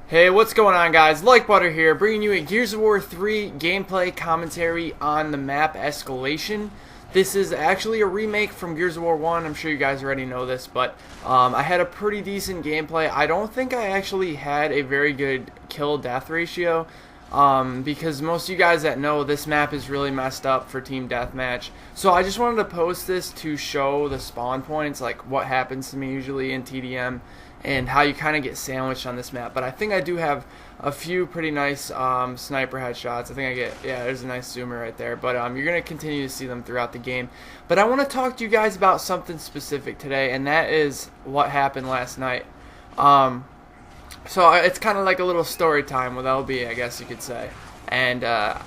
Hey, what's going on, guys? Like Butter here, bringing you a Gears of War 3 gameplay commentary on the map Escalation. This is actually a remake from Gears of War 1. I'm sure you guys already know this, but I had a pretty decent gameplay. I don't think I actually had a very good kill-death ratio, because most of you guys that know, this map is really messed up for Team Deathmatch. So I just wanted to post this to show the spawn points, like what happens to me usually in TDM, and how you kind of get sandwiched on this map. But I think I do have a few pretty nice sniper headshots. I think I get, yeah, there's a nice zoomer right there. But you're going to continue to see them throughout the game. But I want to talk to you guys about something specific today, and that is what happened last night. So it's kind of like a little story time with LB, I guess you could say. And I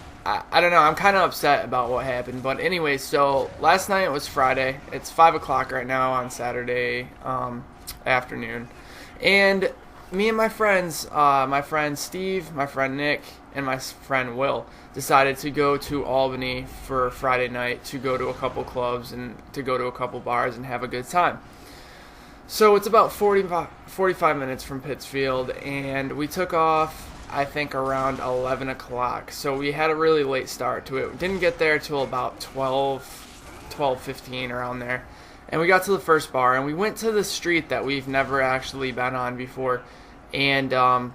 don't know, I'm kind of upset about what happened. But anyway, so last night was Friday. It's 5 o'clock right now on Saturday afternoon. And me and my friends, my friend Steve, my friend Nick, and my friend Will decided to go to Albany for Friday night to go to a couple clubs and to go to a couple bars and have a good time. So it's about 45 minutes from Pittsfield, and we took off, I think, around 11 o'clock. So we had a really late start to it. We didn't get there till about 12:15 around there. And we got to the first bar, and we went to the street that we've never actually been on before. And I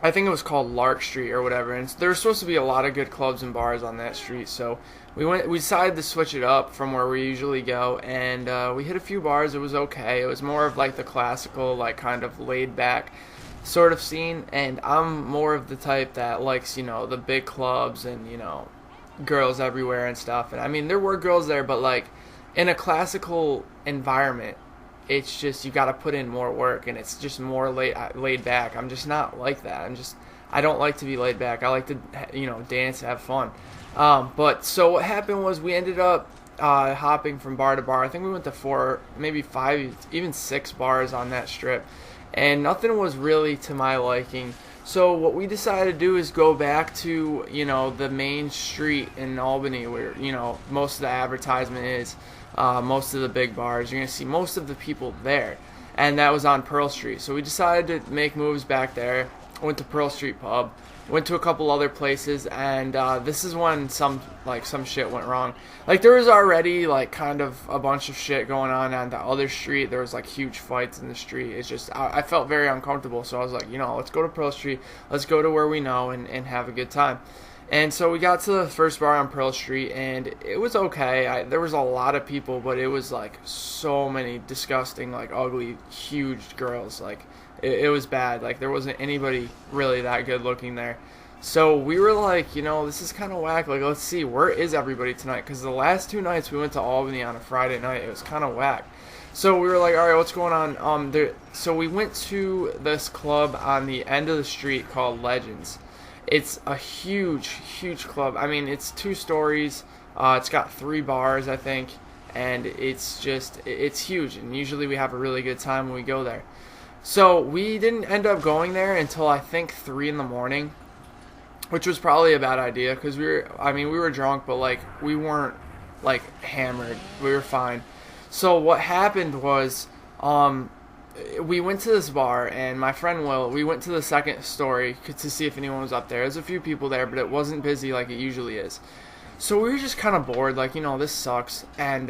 think it was called Lark Street or whatever. And there were supposed to be a lot of good clubs and bars on that street. So we decided to switch it up from where we usually go. And we hit a few bars. It was okay. It was more of like the classical, like kind of laid back sort of scene. And I'm more of the type that likes, you know, the big clubs and, you know, girls everywhere and stuff. And I mean, there were girls there, but like, in a classical environment, it's just you got to put in more work, and it's just more laid back. I'm just not like that. I don't like to be laid back. I like to, you know, dance, have fun. But so what happened was we ended up hopping from bar to bar. I think we went to 4, maybe 5, even 6 bars on that strip, and nothing was really to my liking. So what we decided to do is go back to, you know, the main street in Albany where, you know, most of the advertisement is. Most of the big bars, you're going to see most of the people there, and that was on Pearl Street. So we decided to make moves back there, went to Pearl Street Pub, went to a couple other places, and this is when some shit went wrong. Like, there was already like kind of a bunch of shit going on the other street. There was like huge fights in the street. It's just I felt very uncomfortable, so I was like, you know, let's go to Pearl Street, let's go to where we know and have a good time. And so we got to the first bar on Pearl Street, and it was okay. There was a lot of people, but it was like so many disgusting, like ugly, huge girls. Like it was bad. Like there wasn't anybody really that good looking there. So we were like, you know, this is kind of whack. Like, let's see, where is everybody tonight? Because the last 2 nights we went to Albany on a Friday night, it was kind of whack. So we were like, all right, what's going on? So we went to this club on the end of the street called Legends. It's a huge, huge club. I mean, it's 2 stories. It's got 3 bars, I think, and it's huge. And usually we have a really good time when we go there. So we didn't end up going there until I think 3 in the morning, which was probably a bad idea because we were drunk, but like we weren't like hammered. We were fine. So what happened was, we went to this bar, and my friend Will, we went to the second story to see if anyone was up there. There's a few people there, but it wasn't busy like it usually is. So we were just kind of bored, like, you know, this sucks. And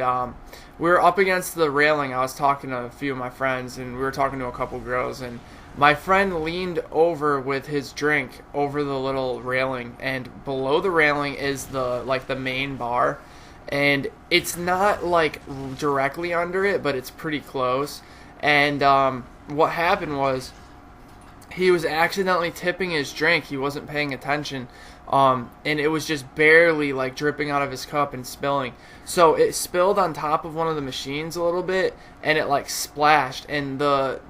we were up against the railing. I was talking to a few of my friends, and we were talking to a couple girls, and my friend leaned over with his drink over the little railing, and below the railing is the main bar. And it's not like directly under it, but it's pretty close. And what happened was he was accidentally tipping his drink. He wasn't paying attention, and it was just barely like dripping out of his cup and spilling. So it spilled on top of one of the machines a little bit, and it like splashed. And the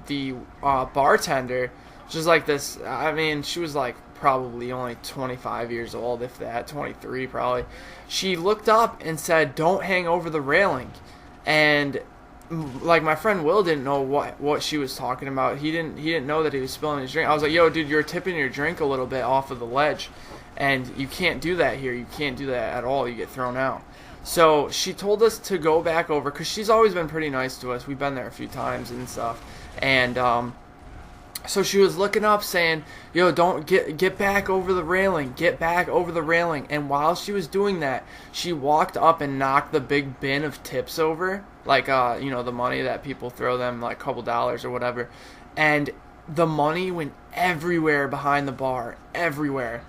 bartender, just like this, I mean, she was like probably only 25 years old, if that, 23 probably. She looked up and said, "Don't hang over the railing," and like my friend Will didn't know what she was talking about. He didn't know that he was spilling his drink. I was like, "Yo, dude, you're tipping your drink a little bit off of the ledge, and you can't do that here. You can't do that at all. You get thrown out." So she told us to go back over, because she's always been pretty nice to us. We've been there a few times and stuff, and So she was looking up saying, yo, don't get back over the railing, get back over the railing. And while she was doing that, she walked up and knocked the big bin of tips over, like the money that people throw them, like a couple dollars or whatever. And the money went everywhere behind the bar, everywhere.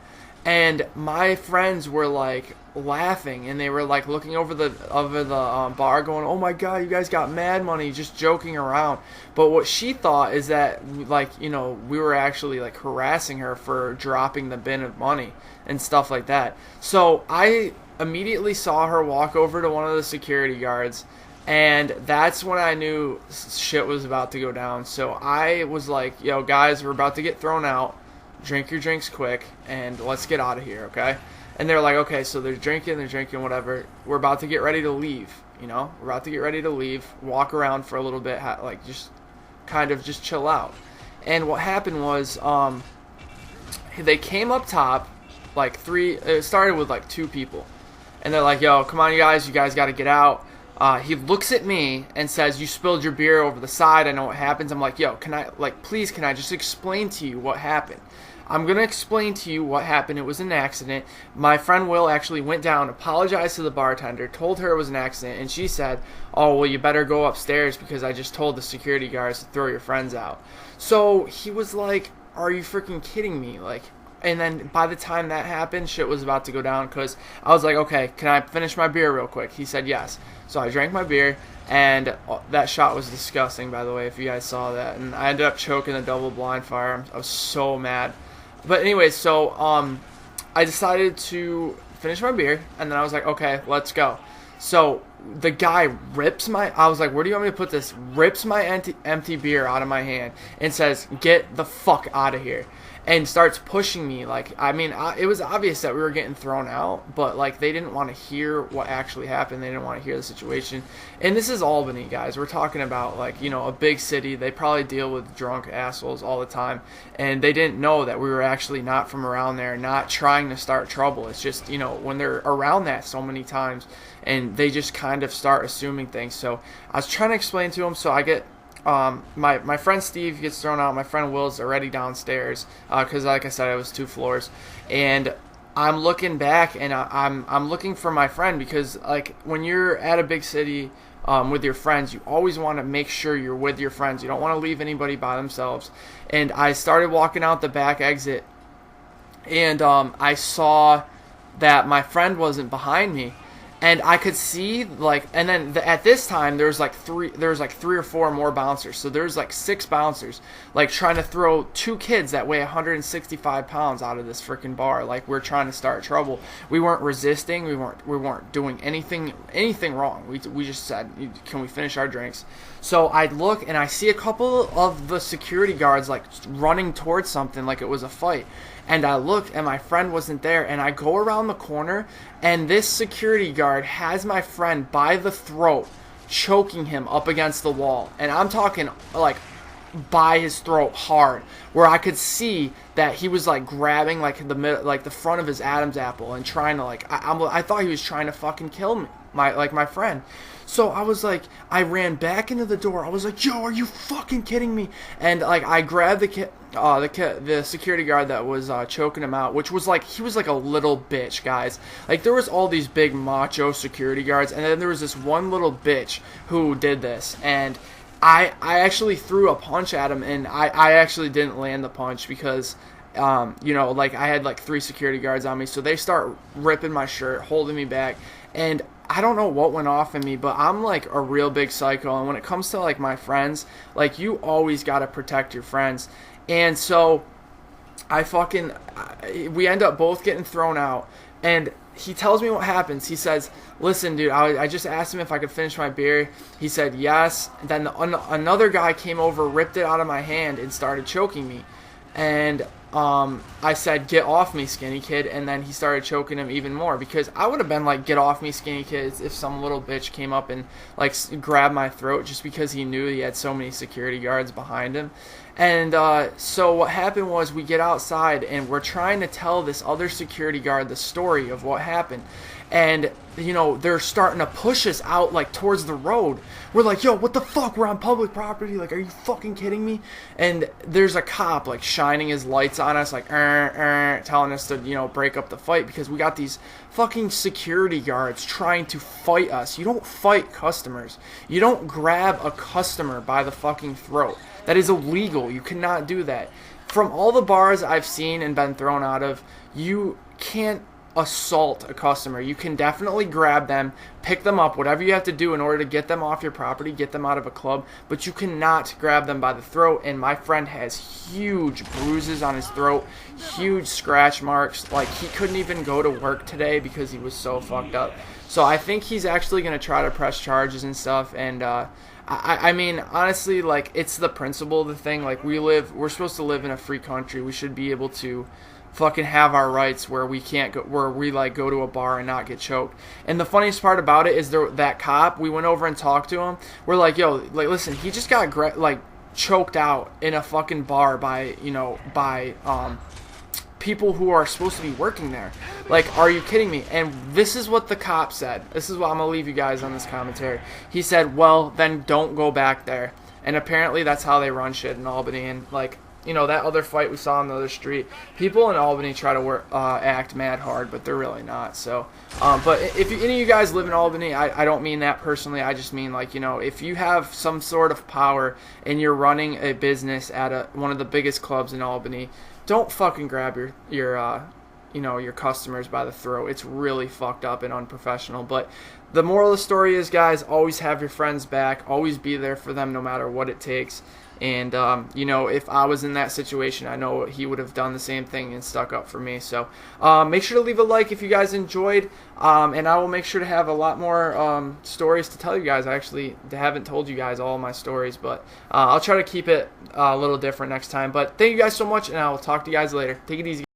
And my friends were like laughing, and they were like looking over the bar, going, "Oh my god, you guys got mad money!" Just joking around. But what she thought is that we were actually like harassing her for dropping the bin of money and stuff like that. So I immediately saw her walk over to one of the security guards, and that's when I knew shit was about to go down. So I was like, "Yo, guys, we're about to get thrown out. Drink your drinks quick, and let's get out of here, okay?" And they're like, "Okay," so they're drinking, whatever. We're about to get ready to leave, We're about to get ready to leave, walk around for a little bit, like just kind of just chill out. And what happened was, they came up top, like it started with like 2 people. And they're like, "Yo, come on, you guys got to get out." He looks at me and says, "You spilled your beer over the side. I know what happens." I'm like, "Yo, please, can I just explain to you what happened?" I'm going to explain to you what happened. It was an accident. My friend Will actually went down, apologized to the bartender, told her it was an accident, and she said, "Oh, well, you better go upstairs because I just told the security guards to throw your friends out." So he was like, "Are you freaking kidding me?" And then by the time that happened, shit was about to go down because I was like, "Okay, can I finish my beer real quick?" He said yes. So I drank my beer, and that shot was disgusting, by the way, if you guys saw that. And I ended up choking the double blind fire. I was so mad. But anyway, so I decided to finish my beer, and then I was like, "Okay, let's go." So the guy I was like, "Where do you want me to put this?" Rips my empty beer out of my hand and says, "Get the fuck out of here." And starts pushing me. It was obvious that we were getting thrown out, but they didn't want to hear what actually happened. They didn't want to hear the situation. And this is Albany, guys. We're talking about a big city. They probably deal with drunk assholes all the time, and they didn't know that we were actually not from around there, not trying to start trouble. It's just when they're around that so many times, and they just kind of start assuming things. So I was trying to explain to them. So I get. My friend Steve gets thrown out. My friend Will's already downstairs because, like I said, it was 2 floors. And I'm looking back, and I'm looking for my friend because, when you're at a big city with your friends, you always want to make sure you're with your friends. You don't want to leave anybody by themselves. And I started walking out the back exit, and I saw that my friend wasn't behind me. And I could see and then at this time there's 3 or 4 more bouncers. So there's 6 bouncers trying to throw 2 kids that weigh 165 pounds out of this freaking bar. We're trying to start trouble. We weren't resisting. We weren't doing anything wrong. We just said, "Can we finish our drinks?" So I look and I see a couple of the security guards running towards something like it was a fight. And I look, and my friend wasn't there, and I go around the corner, and this security guard has my friend by the throat, choking him up against the wall. And I'm talking, by his throat hard, where I could see that he was, grabbing, the front of his Adam's apple and trying to, I thought he was trying to fucking kill me, my friend. So I was I ran back into the door. I was like, "Yo, are you fucking kidding me?" And I grabbed the security guard that was choking him out, which was he was a little bitch, guys. There was all these big macho security guards, and then there was this one little bitch who did this, and I actually threw a punch at him, and I actually didn't land the punch because I had 3 security guards on me, so they start ripping my shirt, holding me back, and I don't know what went off in me, but I'm a real big psycho, and when it comes to my friends, you always gotta protect your friends. And so we end up both getting thrown out, and he tells me what happens. He says, "Listen, dude, I just asked him if I could finish my beer." He said yes. Then another guy came over, ripped it out of my hand, and started choking me. And I said, "Get off me, skinny kid," and then he started choking him even more, because I would have been "Get off me, skinny kid," if some little bitch came up and grabbed my throat just because he knew he had so many security guards behind him. And so what happened was, we get outside and we're trying to tell this other security guard the story of what happened. and they're starting to push us out like towards the road. We're like, yo, what the fuck? We're on public property. Like, are you fucking kidding me? And there's a cop like shining his lights on us, like telling us to break up the fight, because we got these fucking security guards trying to fight us. You don't fight customers. You don't grab a customer by the fucking throat. That is illegal. You cannot do that. From all the bars I've seen and been thrown out of, you can't assault a customer. You can definitely grab them, pick them up, whatever you have to do in order to get them off your property, get them out of a club, but you cannot grab them by the throat. And my friend has huge bruises on his throat, huge scratch marks. Like, he couldn't even go to work today because he was so fucked up. So I think he's actually going to try to press charges and stuff. And I mean, honestly, like, it's the principle of the thing. Like, we're supposed to live in a free country. We should be able to fucking have our rights where we can't go, where we like go to a bar and not get choked. And the funniest part about it is that cop, we went over and talked to him. We're like, yo, like, listen, he just got choked out in a fucking bar by people who are supposed to be working there. Like, are you kidding me? And this is what the cop said. This is what I'm gonna leave you guys on this commentary. He said, well, then don't go back there. And apparently that's how they run shit in Albany. And like, that other fight we saw on the other street, people in Albany try to act mad hard, but they're really not. So, but if any of you guys live in Albany, I don't mean that personally. I just mean, like, if you have some sort of power and you're running a business at one of the biggest clubs in Albany, don't fucking grab your customers by the throat. It's really fucked up and unprofessional. But the moral of the story is, guys, always have your friends back. Always be there for them no matter what it takes. And, if I was in that situation, I know he would have done the same thing and stuck up for me. So make sure to leave a like if you guys enjoyed. And I will make sure to have a lot more stories to tell you guys. I actually haven't told you guys all my stories, but I'll try to keep it a little different next time. But thank you guys so much, and I will talk to you guys later. Take it easy.